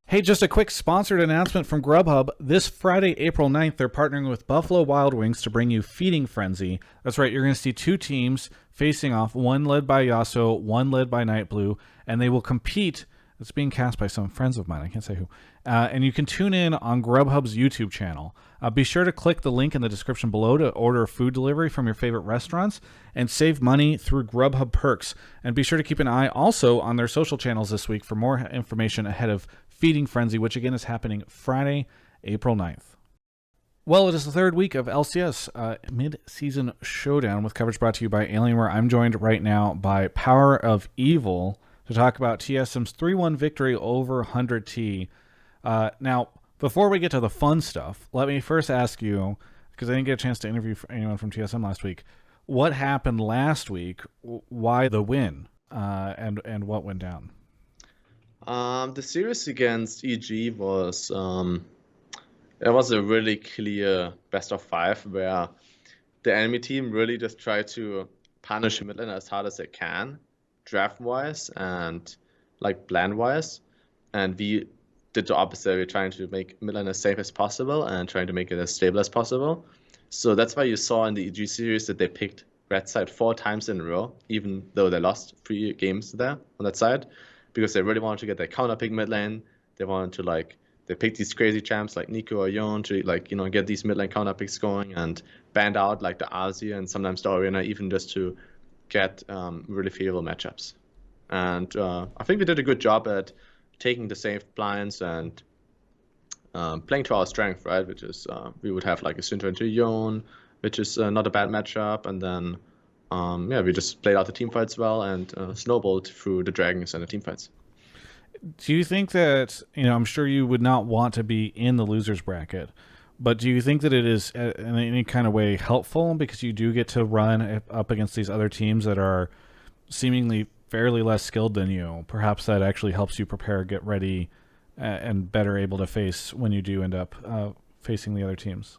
Hey, just a quick sponsored announcement from Grubhub. This Friday, April 9th, they're partnering with Buffalo Wild Wings to bring you Feeding Frenzy. That's right, you're going to see two teams facing off, one led by Yasuo, one led by Night Blue, and they will compete. It's being cast by some friends of mine. I can't say who. And you can tune in on Grubhub's YouTube channel. Be sure to click the link in the description below to order food delivery from your favorite restaurants and save money through Grubhub perks. And be sure to keep an eye also on their social channels this week for more information ahead of Feeding Frenzy, which again is happening Friday, April 9th. Well, it is the third week of LCS mid-season showdown with coverage brought to you by Alienware. I'm joined right now by Powerofevil to talk about TSM's 3-1 victory over 100T. Now, before we get to the fun stuff, let me first ask you, because I didn't get a chance to interview anyone from TSM last week, what happened last week, why the win, and what went down? The series against EG was it was a really clear best of five where the enemy team really just tried to punish Midland as hard as they can, draft wise and like blend wise, and we did the opposite. We're trying to make Midland as safe as possible and trying to make it as stable as possible. So that's why you saw in the EG series that they picked red side 4 times in a row, even though they lost 3 games there on that side, because they really wanted to get their counter pick mid lane. They wanted to they picked these crazy champs like Nico or Yon to get these mid lane counter picks going and band out like the Azir and sometimes the Orianna even just to get really favorable matchups. And I think we did a good job at taking the safe blinds and playing to our strength, right? Which is we would have like a Syndra into Yon, which is not a bad matchup, and then we just played out the team fights well and snowballed through the dragons and the team fights. Do you think that, I'm sure you would not want to be in the losers bracket, but do you think that it is in any kind of way helpful because you do get to run up against these other teams that are seemingly fairly less skilled than you? Perhaps that actually helps you prepare, get ready, and better able to face when you do end up facing the other teams.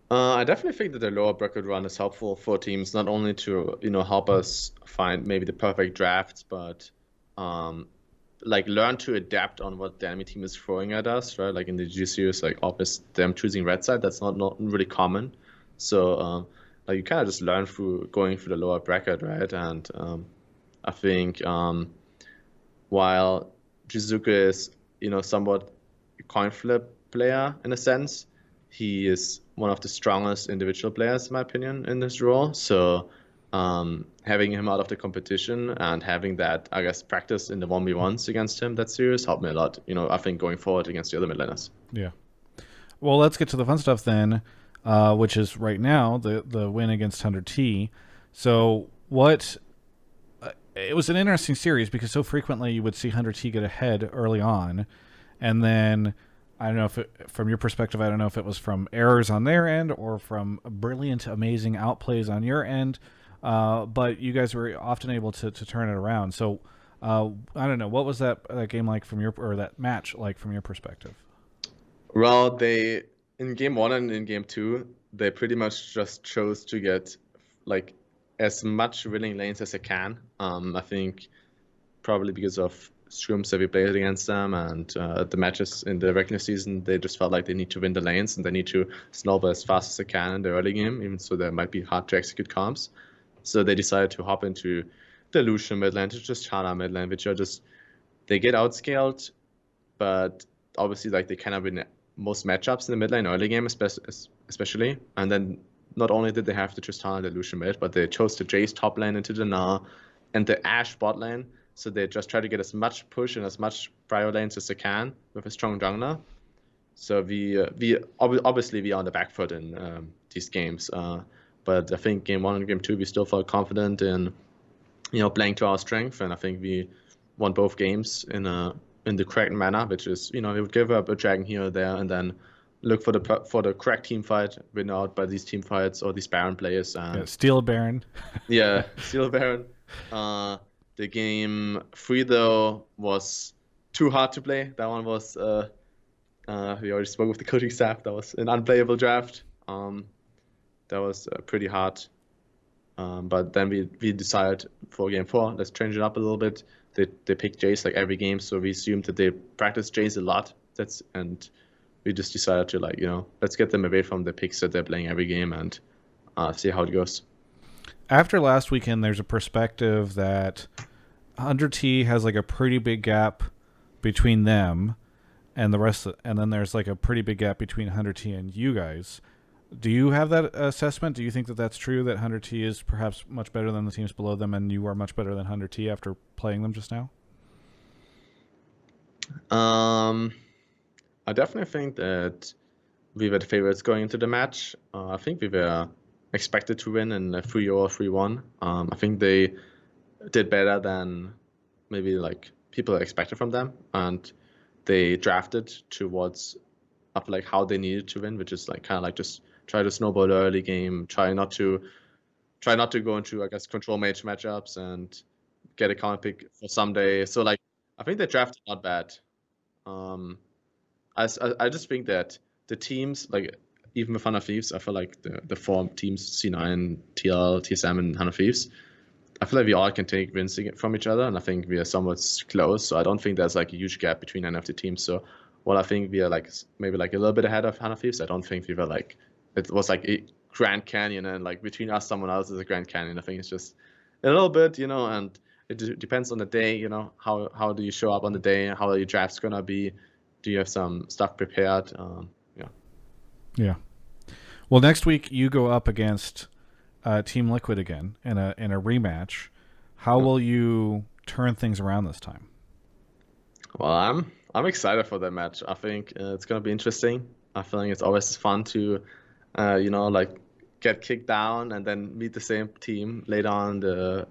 I definitely think that the lower bracket run is helpful for teams, not only to help us find maybe the perfect drafts, but learn to adapt on what the enemy team is throwing at us, right? Like in the G series, like obviously them choosing red side, that's not really common. So you kind of just learn through going through the lower bracket, right? And I think while Jizuka is somewhat a coin flip player in a sense, he is one of the strongest individual players, in my opinion, in this role. So having him out of the competition and having that, I guess, practice in the 1v1s against him, that series helped me a lot, I think, going forward against the other mid laners. Yeah. Well, let's get to the fun stuff then, which is right now the win against 100T. So it was an interesting series because so frequently you would see 100T get ahead early on, and then I don't know from your perspective, I don't know if it was from errors on their end or from brilliant, amazing outplays on your end, but you guys were often able to turn it around. So I don't know, what was that game like that match like from your perspective? Well, in game 1 and in game 2, they pretty much just chose to get like as much winning lanes as they can. I think probably because of scrims that we played against them and the matches in the regular season, they just felt like they need to win the lanes and they need to snowball as fast as they can in the early game, even so there might be hard to execute comps. So they decided to hop into the Lucian mid lane, to just Chana mid lane, which are just, they get outscaled, but obviously they cannot win most matchups in the mid lane early game, especially. And then not only did they have the Tristana and the Lucian mid, but they chose the Jace top lane into the Gnar and the Ashe bot lane. So they just try to get as much push and as much prio lanes as they can with a strong jungler. So we obviously we are on the back foot in these games. But I think game 1 and game 2 we still felt confident in playing to our strength, and I think we won both games in the correct manner, which is we would give up a dragon here or there and then look for the correct team fight, win out by these team fights or these Baron players. And Steal a Baron. Yeah, steal a Baron. The game 3 though was too hard to play. That one was we already spoke with the coaching staff. That was an unplayable draft. That was pretty hard. But then we decided for game 4, let's change it up a little bit. They pick Jace like every game, so we assumed that they practice Jace a lot. And we just decided to let's get them away from the picks that they're playing every game and see how it goes. After last weekend, there's a perspective that 100T has like a pretty big gap between them and the rest, and then there's like a pretty big gap between 100T and you guys. Do you have that assessment? Do you think that that's true, that 100T is perhaps much better than the teams below them, and you are much better than 100T after playing them just now? I definitely think that we were the favorites going into the match. I think we were expected to win in a 3-0 or 3-1. I think they did better than maybe like people expected from them, and they drafted towards up like how they needed to win, which is like kind of like just try to snowball the early game, try not to go into, I guess, control mage matchups and get a counter pick for someday. So like I think they drafted not bad. Um, I just think that the teams, like even with Hunter Thieves, I feel like the four teams, C9, TL, TSM, and Hunter Thieves, I feel like we all can take wins from each other, and I think we are somewhat close. So I don't think there's like a huge gap between any of the teams. So while I think we are like maybe like a little bit ahead of Hunter Thieves, I don't think we were like it was like a Grand Canyon, and like between us, someone else is a Grand Canyon. I think it's just a little bit, and it depends on the day, how do you show up on the day, how are your drafts gonna be, do you have some stuff prepared? Yeah. Yeah. Well, next week you go up against Team Liquid again in a rematch. How will you turn things around this time? Well, I'm excited for that match. I think it's gonna be interesting. I feel like it's always fun to, like get kicked down and then meet the same team later on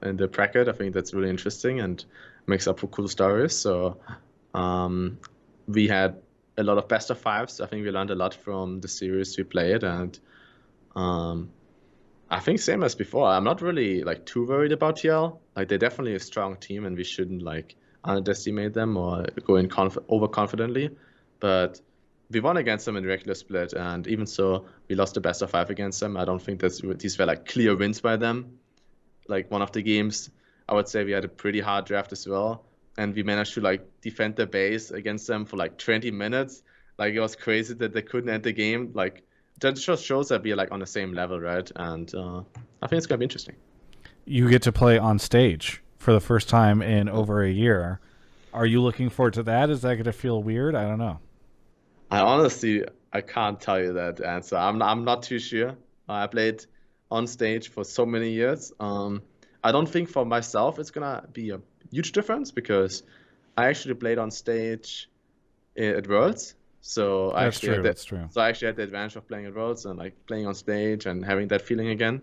in the bracket. I think that's really interesting and makes up for cool stories. So, we had a lot of best of fives. I think we learned a lot from the series we played, and I think same as before. I'm not really like too worried about TL. Like they're definitely a strong team, and we shouldn't like underestimate them or go in overconfidently. But we won against them in regular split, and even so, we lost the best of 5 against them. I don't think these were like clear wins by them. Like one of the games, I would say we had a pretty hard draft as well, and we managed to like defend the base against them for like 20 minutes. Like it was crazy that they couldn't end the game. Like that just shows that we're like on the same level, right? And I think it's gonna be interesting. You get to play on stage for the first time in over a year. Are you looking forward to that? Is that going to feel weird? I don't know. I can't tell you that answer. I'm not too sure. I played on stage for so many years. I don't think for myself it's gonna be a huge difference because I actually played on stage at Worlds. So I That's actually had true. That's true. I actually had the advantage of playing at Worlds and like playing on stage and having that feeling again.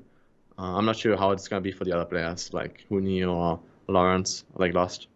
I'm not sure how it's gonna be for the other players like Huni or Lawrence, like Lost.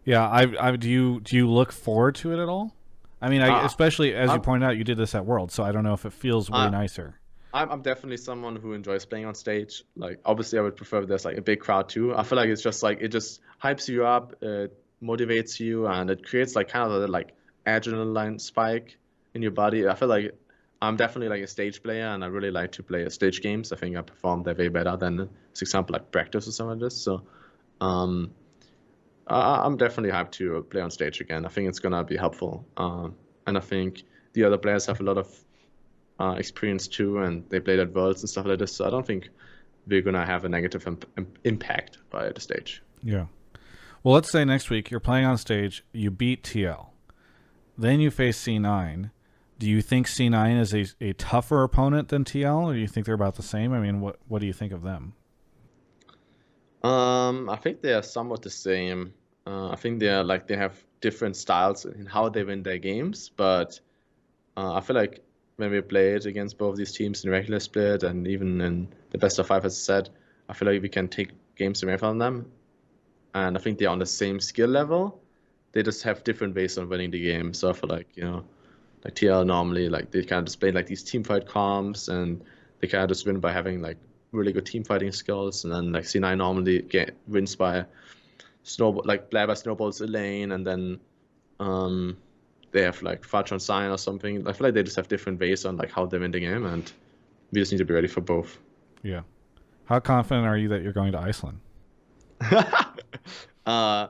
Yeah. I do you look forward to it at all? I mean, Uh, especially as you I'm, pointed out, you did this at World, so I don't know if it feels way I, nicer. I'm definitely someone who enjoys playing on stage. Like, obviously, I would prefer if there's like a big crowd too. I feel like it's just like it just hypes you up, it motivates you, and it creates like kind of a like adrenaline spike in your body. I feel like I'm definitely like a stage player, and I really like to play stage games. I think I perform that way better than, for example, like practice or something like this. So, um, I'm definitely hyped to play on stage again. I think it's gonna be helpful, and I think the other players have a lot of experience too, and they played at Worlds and stuff like this. So I don't think we're gonna have a negative impact by the stage. Yeah. Well, let's say next week you're playing on stage, you beat TL, then you face C9. Do you think C9 is a tougher opponent than TL, or do you think they're about the same? I mean, what do you think of them? I think they are somewhat the same. I think they have different styles in how they win their games, but I feel like when we played against both these teams in regular split and even in the best of 5, as I said, I feel like we can take games away from them, and I think they're on the same skill level. They just have different ways of winning the game. So I feel like like TL normally like they kind of display like these team fight comps, and they kind of just win by having like really good team fighting skills, and then like C9 normally wins by snowball like Blabber snowballs a lane, and then um they have like Fudge on Sign or something. I feel like they just have different ways on like how they win the game, and we just need to be ready for both. Yeah. How confident are you that you're going to Iceland? uh,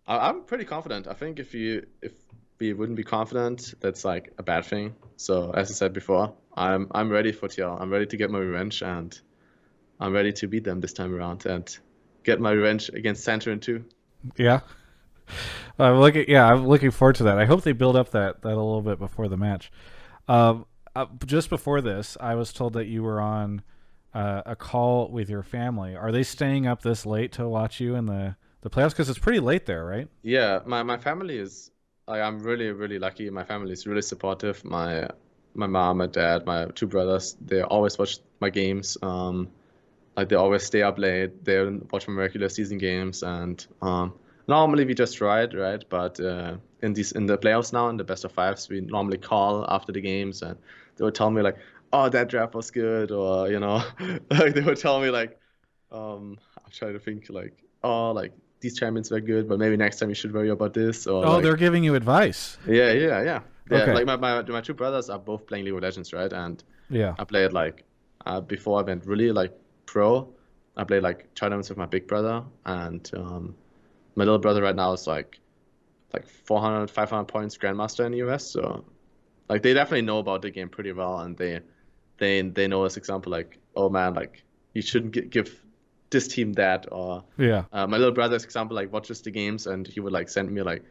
I'm pretty confident. I think if we wouldn't be confident, that's like a bad thing. So as I said before, I'm ready for TL. I'm ready to get my revenge, and I'm ready to beat them this time around and get my revenge against Santorin too. Yeah. I'm looking forward to that. I hope they build up that a little bit before the match. Just before this, I was told that you were on a call with your family. Are they staying up this late to watch you in the playoffs? Because it's pretty late there, right? Yeah, my family is I'm really really lucky. My family is really supportive. My mom, my dad, my two brothers, they always watch my games. Like they always stay up late. They watch my regular season games, and normally we just ride, right? But in the playoffs now, in the best of fives, we normally call after the games, and they would tell me like, "Oh, that draft was good," or like they would tell me like, I'm trying to think like, "Oh, like these champions were good, but maybe next time you should worry about this," or Oh, they're like, giving you advice. yeah. Okay. Like my two brothers are both playing League of Legends, right? And Yeah. I played like before I went really like pro. I played like tournaments with my big brother, and my little brother right now is like 400, 500 points grandmaster in the US. So like they definitely know about the game pretty well, and they know as example like, oh man, like you shouldn't give this team that, or Yeah. my little brother's example like watches the games and he would like send me like,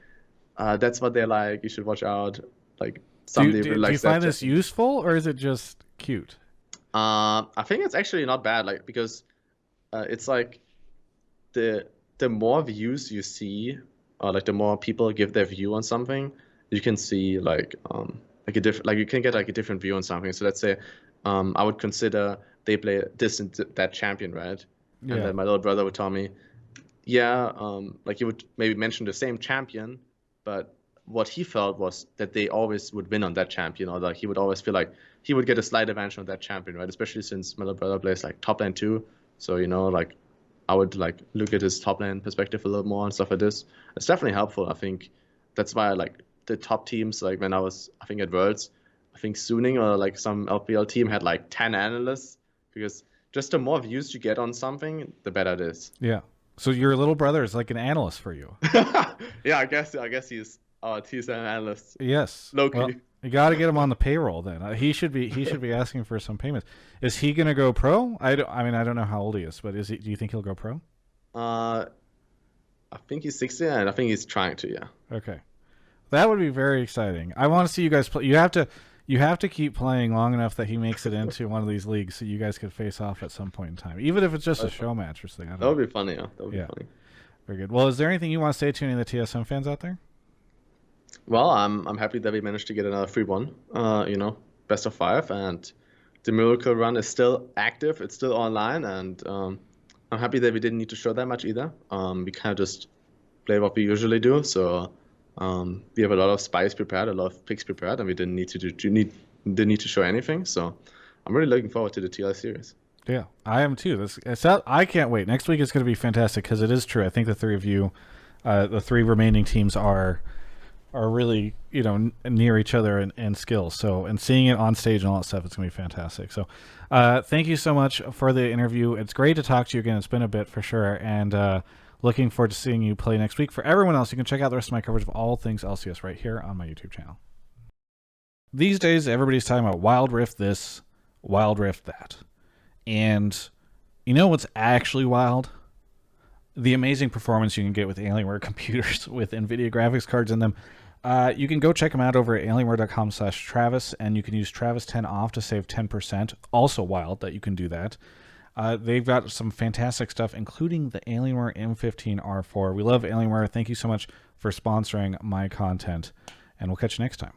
that's what they like. You should watch out. Like Do you, somebody do, really do you likes that find this champion. useful or is it just cute? I think it's actually not bad, like because it's like the more views you see, or like the more people give their view on something, you can see like a different like you can get like a different view on something. So let's say I would consider they play this and that champion, right? And Yeah. then my little brother would tell me, yeah, like he would maybe mention the same champion, but what he felt was that they always would win on that champion, or like he would always feel like he would get a slight advantage on that champion, right? Especially since my little brother plays like top lane too. So, like I would like look at his top lane perspective a little more and stuff like this. It's definitely helpful. I think that's why like the top teams, like when I was, I think at Worlds, I think Suning or like some LPL team had like 10 analysts, because just the more views you get on something, the better it is. Yeah. So your little brother is like an analyst for you. Yeah, I guess he's our TSM analyst, Yes. low Well, key. you got to get him on the payroll then. He should be asking for some payments. Is he going to go pro? I mean I don't know how old he is, but do you think he'll go pro? Uh, I think he's 16, and I think he's trying to. Yeah. Okay. That would be very exciting. I want to see you guys play. You have to keep playing long enough that he makes it into one of these leagues so you guys could face off at some point in time. Even if it's just a show match or something. I don't That know. would be funny. Yeah, that would be Yeah. funny. Very good. Well, is there anything you want to say to any of the TSM fans out there? Well, I'm happy that we managed to get another free one. Best of five, and the miracle run is still active. It's still online, and I'm happy that we didn't need to show that much either. We kind of just play what we usually do. So we have a lot of spies prepared, a lot of picks prepared, and we didn't need to didn't need to show anything. So I'm really looking forward to the TL series. Yeah, I am too. I can't wait. Next week is going to be fantastic because it is true. I think the three of you, the three remaining teams are really near each other in skills. So and seeing it on stage and all that stuff, it's going to be fantastic. So thank you so much for the interview. It's great to talk to you again. It's been a bit for sure, and looking forward to seeing you play next week. For everyone else, you can check out the rest of my coverage of all things LCS right here on my YouTube channel. These days, everybody's talking about Wild Rift this, Wild Rift that. And you know what's actually wild? The amazing performance you can get with Alienware computers with NVIDIA graphics cards in them. You can go check them out over at alienware.com/Travis, and you can use Travis10 off to save 10%. Also wild that you can do that. They've got some fantastic stuff, including the Alienware M15R4. We love Alienware. Thank you so much for sponsoring my content, and we'll catch you next time.